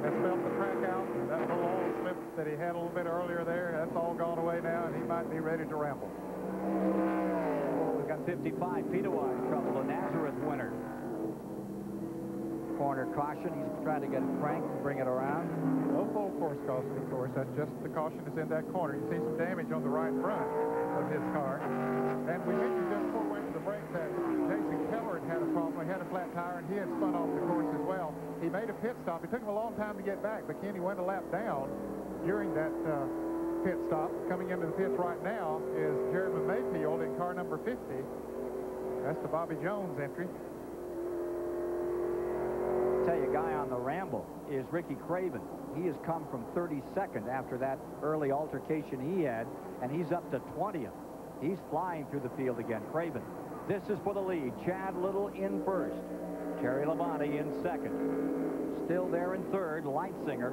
has felt the track out. That little oil slip that he had a little bit earlier there, that's all gone away now, and he might be ready to ramble. We've got 55 feet away trouble. A Nazareth winner. Corner caution. He's trying to get it cranked and bring it around. No full course caution, of course. That's just the caution is in that corner. You see some damage on the right front of his car. And we mentioned just before we went to the break that Jason Keller had a problem. He had a flat tire, and he had spun off the course as well. He made a pit stop. It took him a long time to get back, but Kenny went a lap down during that pit stop. Coming into the pits right now is Jeremy Mayfield in car number 50. That's the Bobby Jones entry. Tell you, a guy on the ramble is Ricky Craven. He has come from 32nd after that early altercation he had, and he's up to 20th. He's flying through the field again. Craven. This is for the lead. Chad Little in 1st. Terry Labonte in 2nd. Still there in 3rd, Leitsinger.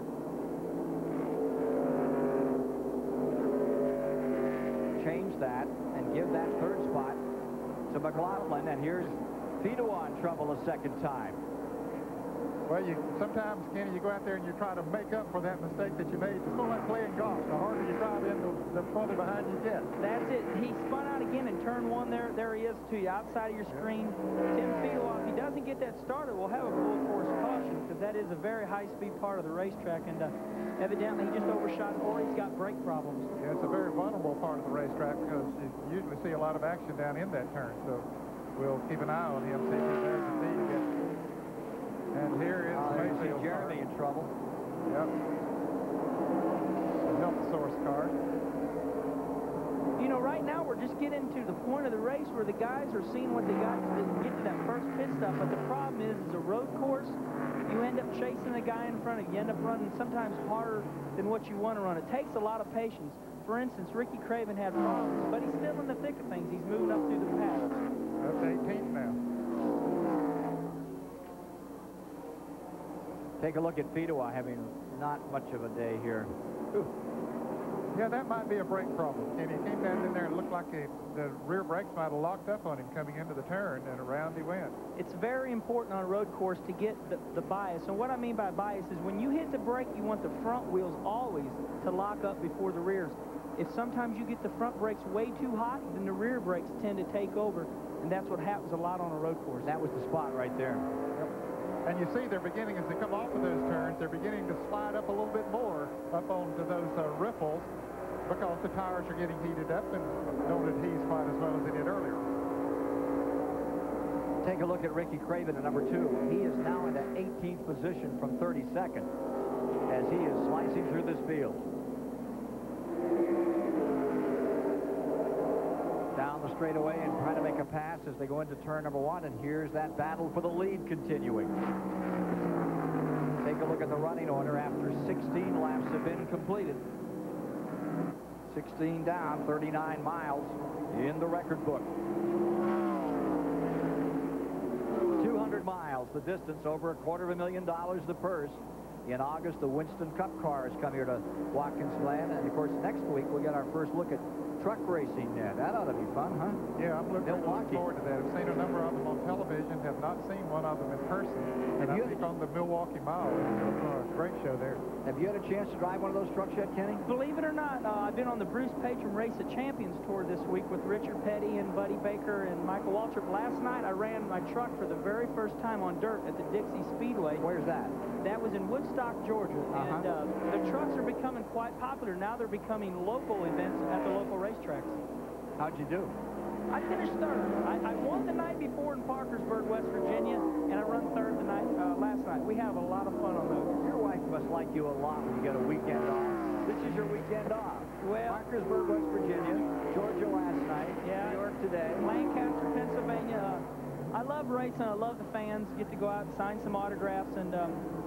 Change that and give that 3rd spot to McLaughlin, and here's Fedor in trouble a 2nd time. Well, sometimes, Kenny, you go out there and you try to make up for that mistake that you made. It's sort of like playing golf. The harder you drive in, the further behind you get. That's it. He spun out again in turn 1 there. There he is to you, outside of your screen. Tim Fedor, if he doesn't get that started, we'll have a full course caution, because that is a very high-speed part of the racetrack, and evidently he just overshot, or he's got brake problems. Yeah, it's a very vulnerable part of the racetrack, because you usually see a lot of action down in that turn. So we'll keep an eye on him, see if he's there to see again. And here is Mayfield. Jeremy in trouble. Yep. The help source car. You know, right now we're just getting to the point of the race where the guys are seeing what they got to get to that first pit stop. But the problem is a road course, you end up chasing the guy in front of you. You end up running sometimes harder than what you want to run. It takes a lot of patience. For instance, Ricky Craven had problems, but he's still in the thick of things. He's moving up through the path. That's 18th now. Take a look at Fedewa having not much of a day here. Ooh. Yeah, that might be a brake problem. And he came down in there and looked like the rear brakes might have locked up on him coming into the turn, and around he went. It's very important on a road course to get the bias. And what I mean by bias is when you hit the brake, you want the front wheels always to lock up before the rears. If sometimes you get the front brakes way too hot, then the rear brakes tend to take over, and that's what happens a lot on a road course. That was the spot right there. Yep. And you see they're beginning, as they come off of those turns, they're beginning to slide up a little bit more up onto those riffles because the tires are getting heated up and don't adhere quite as well as they did earlier. Take a look at Ricky Craven at number 2. He is now in the 18th position from 32nd as he is slicing through this field. Down the straightaway and trying to make a pass as they go into turn number 1, and here's that battle for the lead continuing. Take a look at the running order after 16 laps have been completed. 16 down, 39 miles in the record book. 200 miles, the distance, over $250,000 the purse. In August, the Winston Cup cars come here to Watkins, Glen, and of course next week we'll get our first look at truck racing. That ought to be fun, huh? Yeah, I'm looking forward to that. I've seen a number of them on television, have not seen one of them in person. And I think on the Milwaukee Mile, it's a great show there. Have you had a chance to drive one of those trucks yet, Kenny? Believe it or not, I've been on the Bruce Patron Race of Champions tour this week with Richard Petty and Buddy Baker and Michael Waltrip. Last night I ran my truck for the very first time on dirt at the Dixie Speedway. Where's that? That was in Woodstock, Georgia. And the trucks are becoming quite popular. Now they're becoming local events at the local racetracks. How'd you do? I finished third. I won the night before in Parkersburg, West Virginia, and I run third the night last night. We have a lot of fun on those. Your wife must like you a lot when you get a weekend off. This is your weekend off. Well, Parkersburg, West Virginia, Georgia last night, New York today. Lancaster, Pennsylvania. I love racing. I love the fans. Get to go out and sign some autographs, and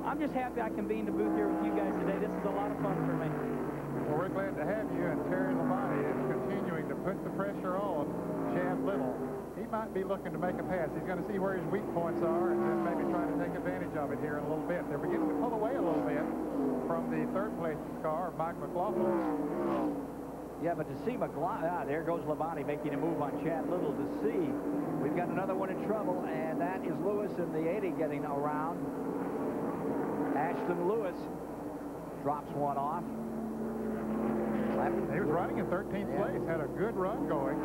I'm just happy I can be in the booth here with you guys today. This is a lot of fun for me. Well, we're glad to have you, and Terry Labonte is continuing to put the pressure on Chad Little. He might be looking to make a pass. He's going to see where his weak points are and then maybe try to take advantage of it here in a little bit. They're beginning to pull away a little bit from the third place car, Mike McLaughlin. Yeah, but to see McLaughlin, there goes Labonte making a move on Chad Little to see. We've got another one in trouble, and that is Lewis in the 80 getting around. Ashton Lewis drops one off. He was running in 13th place, had a good run going.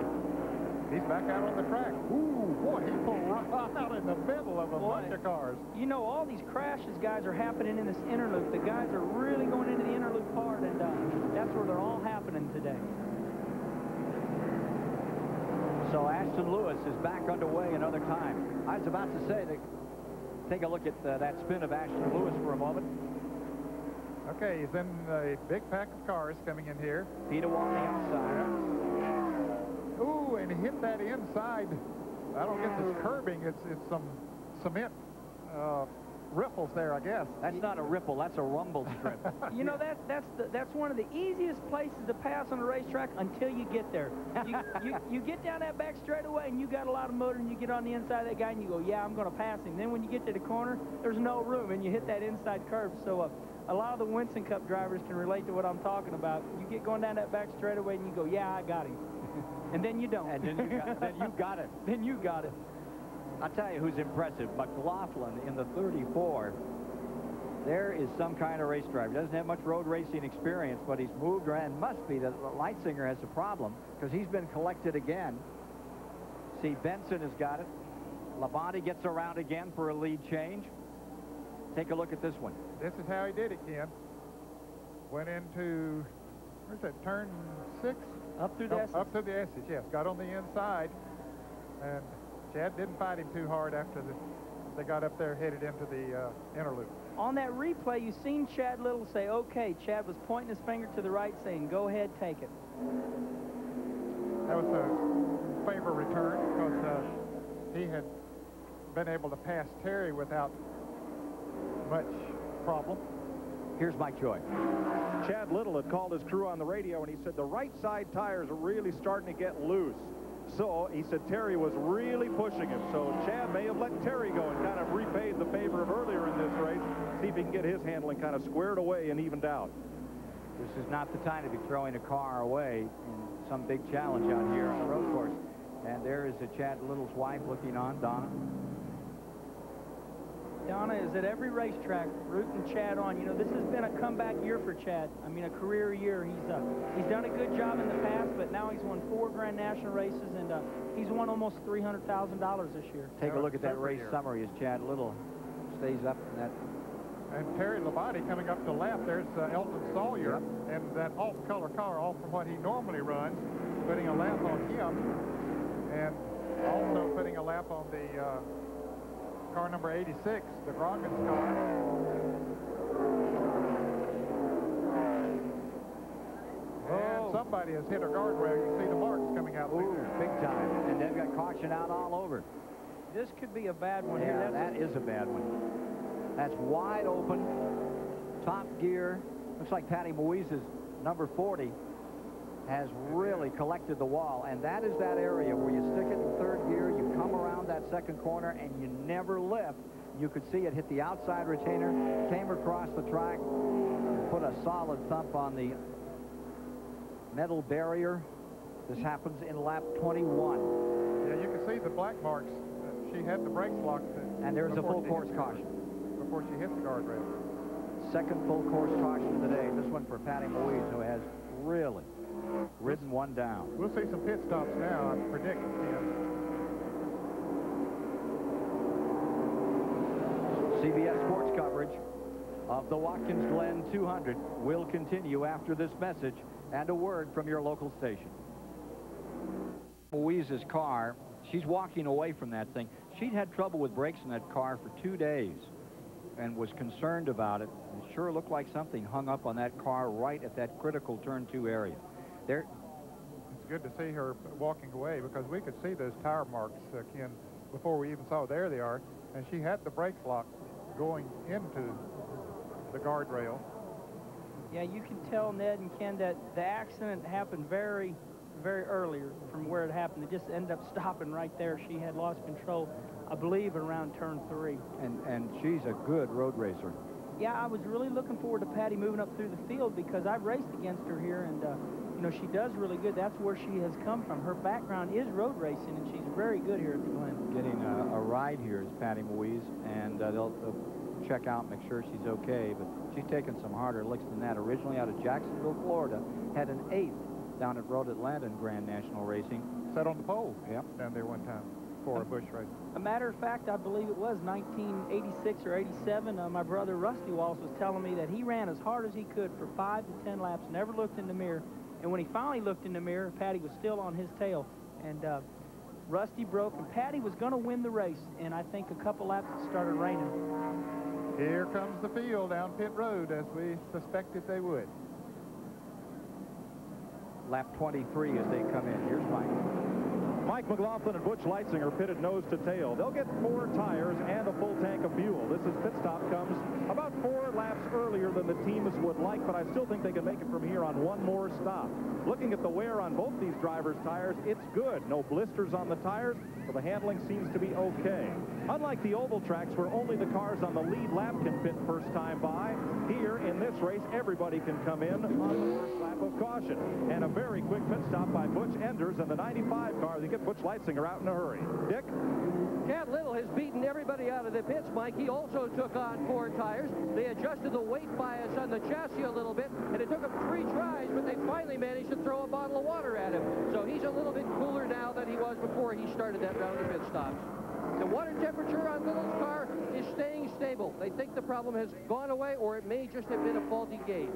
He's back out on the track. Ooh, boy, he pulled right out in the middle of a bunch of cars. You know, all these crashes, guys, are happening in this inner loop. The guys are really going into the inner loop hard, and that's where they're all happening today. So Ashton Lewis is back underway another time. I was about to say, take a look at that spin of Ashton Lewis for a moment. Okay, he's in a big pack of cars coming in here. Fedewa on the outside. Ooh, and he hit that inside. I don't get this curbing. It's some cement ripples there, I guess. That's not a ripple. That's a rumble strip. You know, that's one of the easiest places to pass on a racetrack until you get there. You get down that back straightaway and you got a lot of motor, and you get on the inside of that guy and you go, yeah, I'm going to pass him. Then when you get to the corner, there's no room, and you hit that inside curve. So a lot of the Winston Cup drivers can relate to what I'm talking about. You get going down that back straightaway and you go, yeah, I got him. And then you don't. And then you got it. Then you got it. I'll tell you who's impressive. McLaughlin in the 34. There is some kind of race driver. Doesn't have much road racing experience, but he's moved around. Must be that Leitzinger has a problem because he's been collected again. See, Benson has got it. Labonte gets around again for a lead change. Take a look at this one. This is how he did it, Ken. Went into, where's that, turn 6? Up through the S's. Up through the S's, yes. Got on the inside, and Chad didn't fight him too hard after they got up there, headed into the inner loop. On that replay, you've seen Chad Little say, okay, Chad was pointing his finger to the right, saying, go ahead, take it. That was a favor return because he had been able to pass Terry without much problem. Here's Mike Joy. Chad Little had called his crew on the radio, and he said the right side tires are really starting to get loose. So he said Terry was really pushing him. So Chad may have let Terry go and kind of repaid the favor of earlier in this race. see if he can get his handling kind of squared away and evened out. This is not the time to be throwing a car away in some big challenge out here on the road course. And there is Chad Little's wife looking on, Donna. Donna is at every racetrack rooting Chad on. You know, this has been a comeback year for Chad. I mean, a career year. He's done a good job in the past, but now he's won 4 Grand National races, and he's won almost $300,000 this year. Take a look at that race summary as Chad Little stays up in that. And Terry Labonte coming up to left. There's Elton Sawyer, and that off-color car, off from what he normally runs, putting a lap on him, and also putting a lap on the car number 86, the Grogan's car. And somebody has hit a guardrail. You can see the marks coming out through there. Big time. And they've got caution out all over. This could be a bad one here. here. That is a bad one. That's wide open. Top gear. Looks like Patty Moise's number 40 has really collected the wall, and that is that area where you stick it in third gear, you come around that second corner, and you never lift. You could see it hit the outside retainer, came across the track, and put a solid thump on the metal barrier. This happens in lap 21. Yeah, you can see the black marks. She had the brakes locked. And there's a full course caution. Before she hit the guardrail. Second full course caution of the day. This one for Patty Moise, who has really ridden one down. We'll see some pit stops now, I predict, Tim. CBS Sports coverage of the Watkins Glen 200 will continue after this message and a word from your local station. Louise's car, she's walking away from that thing. She'd had trouble with brakes in that car for 2 days and was concerned about it. It sure looked like something hung up on that car right at that critical turn 2 area. There. It's good to see her walking away because we could see those tire marks, Ken, before we even saw. There they are. And she had the brakes locked going into the guardrail. Yeah, you can tell, Ned and Ken, that the accident happened very, very earlier from where it happened. It just ended up stopping right there. She had lost control, I believe, around turn 3. And she's a good road racer. Yeah, I was really looking forward to Patty moving up through the field because I've raced against her here, and you know, she does really good. That's where she has come from. Her background is road racing, and she's very good here at the Glen. Getting a ride here is Patty Moise, and they'll check out, make sure she's okay, but she's taken some harder licks than that. Originally out of Jacksonville, Florida, had an 8th down at Road Atlanta in Grand National Racing. Sat on the pole down there one time for a Busch race. A matter of fact, I believe it was 1986 or 87. My brother Rusty Wallace was telling me that he ran as hard as he could for 5 to 10 laps, never looked in the mirror. And when he finally looked in the mirror, Patty was still on his tail. And Rusty broke, and Patty was going to win the race. And I think a couple laps it started raining. Here comes the field down pit road, as we suspected they would. Lap 23 as they come in. Here's Mike. Mike McLaughlin and Butch Leitzinger pitted nose to tail. They'll get 4 tires and a full tank of fuel. This is pit stop comes about 4 laps earlier than the teams would like, but I still think they can make it from here on one more stop. Looking at the wear on both these drivers' tires, it's good. No blisters on the tires, so the handling seems to be okay. Unlike the oval tracks where only the cars on the lead lap can pit first time by, here in this race, everybody can come in on the first lap of caution. And a very quick pit stop by Butch Enders and the 95 car. They get Butch Leitzinger out in a hurry. Dick? Chad Little has beaten everybody out of the pits, Mike. He also took on 4 tires. They adjusted the weight bias on the chassis a little bit, and it took them 3 tries, but they finally managed to throw a bottle of water at him. So he's a little bit cooler now than he was before he started that round of pit stops. The water temperature on Little's car is staying stable. They think the problem has gone away, or it may just have been a faulty gauge.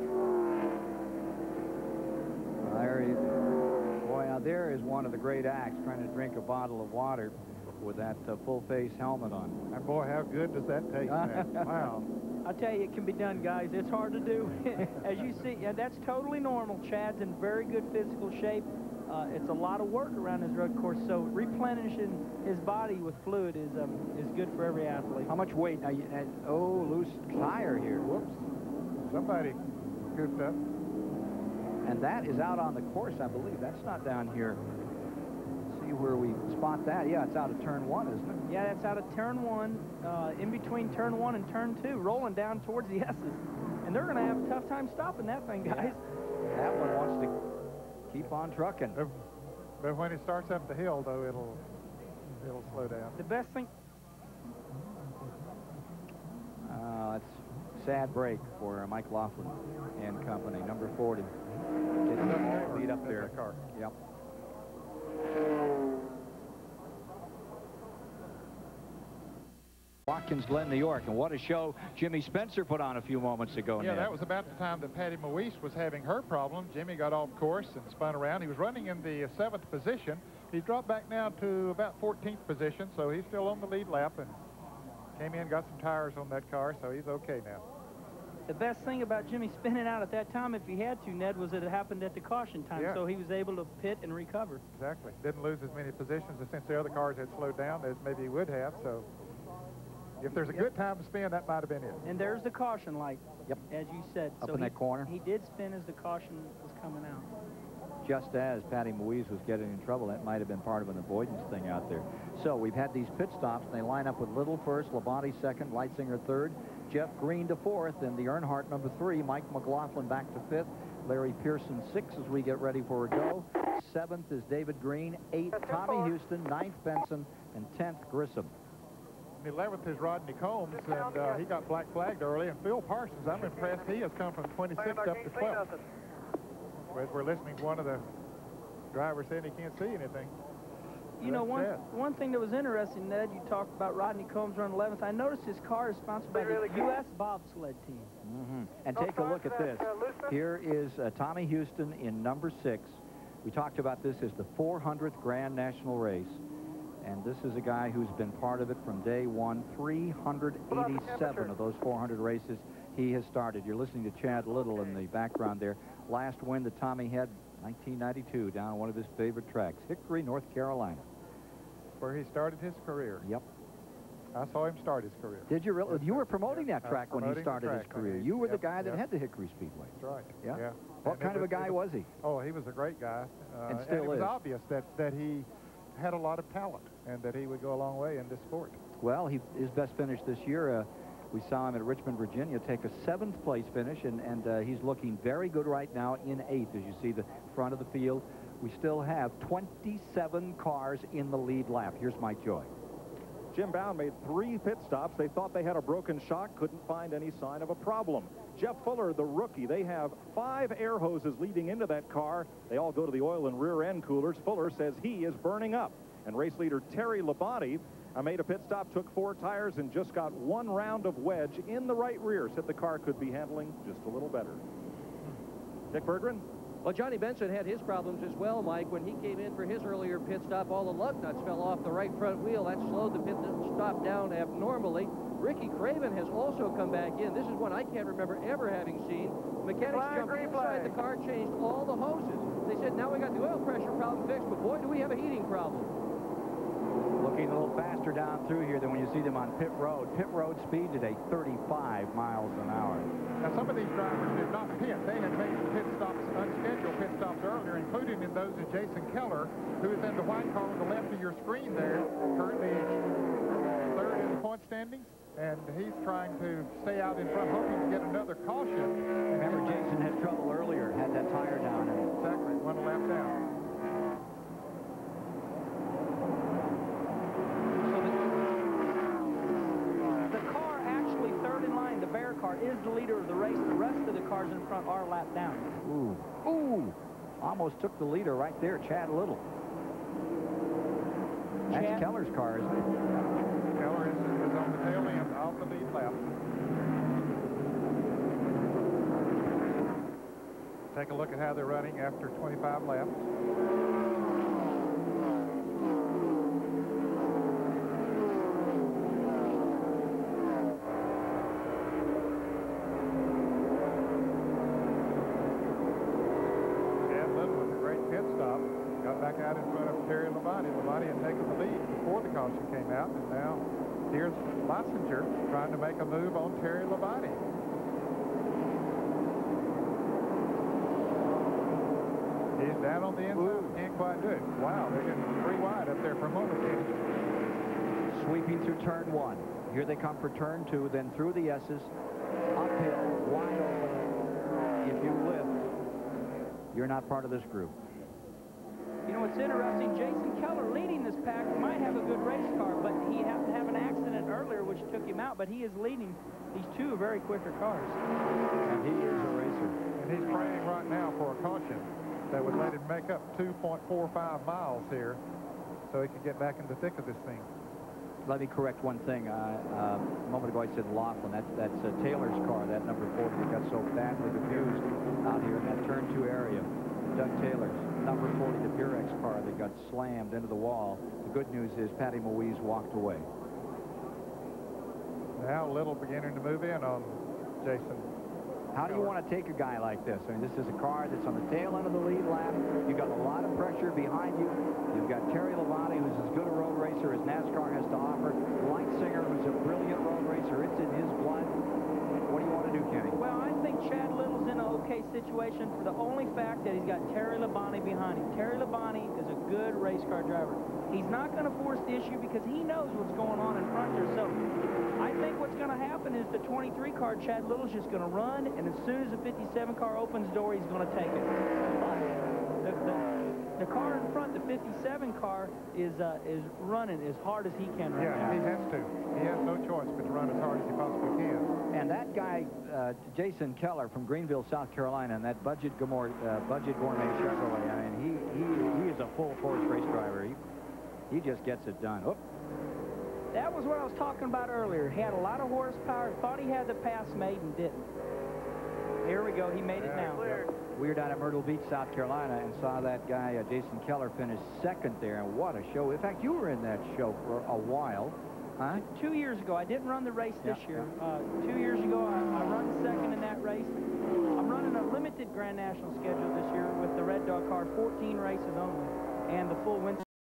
Boy, now there is one of the great acts trying to drink a bottle of water with that full-face helmet on. And boy, how good does that taste, man? Wow. I tell you, it can be done, guys. It's hard to do. As you see, yeah, that's totally normal. Chad's in very good physical shape. It's a lot of work around his road course, so replenishing his body with fluid is good for every athlete. How much weight? Now, loose tire here. Whoops. Somebody goofed up. And that is out on the course, I believe. That's not down here. see where we spot that. Yeah, it's out of turn 1, isn't it? Yeah, that's out of turn 1, in between turn 1 and turn 2, rolling down towards the S's. And they're going to have a tough time stopping that thing, guys. Yeah. That one wants to keep on trucking. But when it starts up the hill, though, it'll slow down. The best thing... It's a sad break for Mike Laughlin and company, number 40. Getting the lead up there. Car. Yep. Watkins, Glen, New York, and what a show Jimmy Spencer put on a few moments ago. Yeah, that was about the time that Patty Moise was having her problem. Jimmy got off course and spun around. He was running in the 7th position. He's dropped back now to about 14th position, so he's still on the lead lap and came in, got some tires on that car, so he's okay now. The best thing about Jimmy spinning out at that time, if he had to, Ned, was that it happened at the caution time, so he was able to pit and recover. Exactly. Didn't lose as many positions as since the other cars had slowed down as maybe he would have, so if there's a good time to spin, that might have been it. And there's the caution light, as you said. Up in that corner. He did spin as the caution was coming out. Just as Patty Moise was getting in trouble, that might have been part of an avoidance thing out there. So we've had these pit stops, and they line up with Little first, Labonte second, Leitzinger third, Jeff Green to fourth, and the Earnhardt number 3, Mike McLaughlin back to 5th, Larry Pearson 6th as we get ready for a go. 7th is David Green, 8th Tommy Houston, 9th Benson, and 10th Grissom. 11th is Rodney Combs, and he got black flagged early. And Phil Parsons, I'm impressed. He has come from 26th up to 12th. As we're listening to one of the drivers saying he can't see anything. You know, one thing that was interesting, Ned, you talked about Rodney Combs running 11th. I noticed his car is sponsored by the U.S. bobsled team. And take a look at this. Here is Tommy Houston in number 6. We talked about this as the 400th Grand National race. And this is a guy who's been part of it from day one. 387 of those 400 races he has started. You're listening to Chad Little in the background there. Last win that Tommy had, 1992, down on one of his favorite tracks, Hickory, North Carolina. Where he started his career. Yep. I saw him start his career. Did you really? You were promoting that track when he started his career. You were the guy that had the Hickory Speedway. That's right. Yeah. What kind of a guy was he? Oh, he was a great guy. And still it was obvious that he had a lot of talent and that he would go a long way in this sport. Well, his best finish this year, we saw him at Richmond, Virginia, take a 7th place finish, and he's looking very good right now in 8th, as you see the front of the field. We still have 27 cars in the lead lap. Here's Mike Joy. Jim Bound made 3 pit stops. They thought they had a broken shock, couldn't find any sign of a problem. Jeff Fuller, the rookie, they have 5 air hoses leading into that car. They all go to the oil and rear end coolers. Fuller says he is burning up. And race leader Terry Labonte made a pit stop, took 4 tires, and just got 1 round of wedge in the right rear. Said the car could be handling just a little better. Dick Berggren? Well, Johnny Benson had his problems as well, Mike. When he came in for his earlier pit stop, all the lug nuts fell off the right front wheel. That slowed the pit stop down abnormally. Ricky Craven has also come back in. This is one I can't remember ever having seen. Mechanics jumped inside the car, changed all the hoses. They said, now we got the oil pressure problem fixed, but boy, do we have a heating problem. Looking a little faster down through here than when you see them on pit road. Pit road speed today, 35 miles an hour. Now, some of these drivers did not pit. They had made pit stops, unscheduled pit stops earlier, including in those of Jason Keller, who is in the white car on the left of your screen there, currently 3rd in the point standings, and he's trying to stay out in front, hoping to get another caution. Remember, Jason had trouble earlier, had that tire down. Exactly, 1 lap down. Car is the leader of the race. The rest of the cars in front are lapped down. Ooh, almost took the leader right there, Chad Little. That's Keller's car, isn't it? Keller is on the tail end off the lead lap. Take a look at how they're running after 25 laps. Back out in front of Terry Labonte. Labonte had taken the lead before the caution came out, and now here's Leisinger trying to make a move on Terry Labonte. He's down on the inside. Can't quite do it. Wow, they're getting 3 wide up there for a moment. Sweeping through turn 1. Here they come for turn 2, then through the S's, uphill, wide open. If you lift, you're not part of this group. You know, it's interesting. Jason Keller leading this pack might have a good race car, but he happened to have an accident earlier which took him out, but he is leading these 2 very quicker cars. And he is a racer. And he's praying right now for a caution that would let him make up 2.45 miles here so he can get back in the thick of this thing. Let me correct one thing. A moment ago I said Laughlin. That's Taylor's car, that number 40 that got so badly abused out here in that turn 2 area. Doug Taylor's number 40, the Purex car that got slammed into the wall. The good news is Patty Moise walked away. Now Little beginning to move in on Jason. How do you want to take a guy like this? I mean, this is a car that's on the tail end of the lead lap. You've got a lot of pressure behind you. You've got Terry Labonte, who's as good a road racer as NASCAR has to offer. Lightzinger, who's a brilliant road racer. It's in his blood. What do you want to do, Kenny? Well, I think Chad Little's in an okay situation for the only fact that he's got Terry Labonte behind him. Terry Labonte is a good race car driver. He's not going to force the issue because he knows what's going on in front there. So I think what's going to happen is the 23 car, Chad Little's just going to run, and as soon as the 57 car opens the door, he's going to take it. The car in front, the 57 car, is running as hard as he can right now. Yeah, he has to. He has no choice but to run as hard as he possibly can. And that guy, Jason Keller from Greenville, South Carolina, and that Budget Gourmet Chevrolet, I mean, he is a full-force race driver. He just gets it done. Oop. That was what I was talking about earlier. He had a lot of horsepower, thought he had the pass made and didn't. Here we go. He made it now. We were down at Myrtle Beach, South Carolina, and saw that guy, Jason Keller, finish second there, and what a show. In fact, you were in that show for a while. Huh? 2 years ago. I didn't run the race this year. 2 years ago, I run second in that race. I'm running a limited Grand National schedule this year with the Red Dog car, 14 races only, and the full winter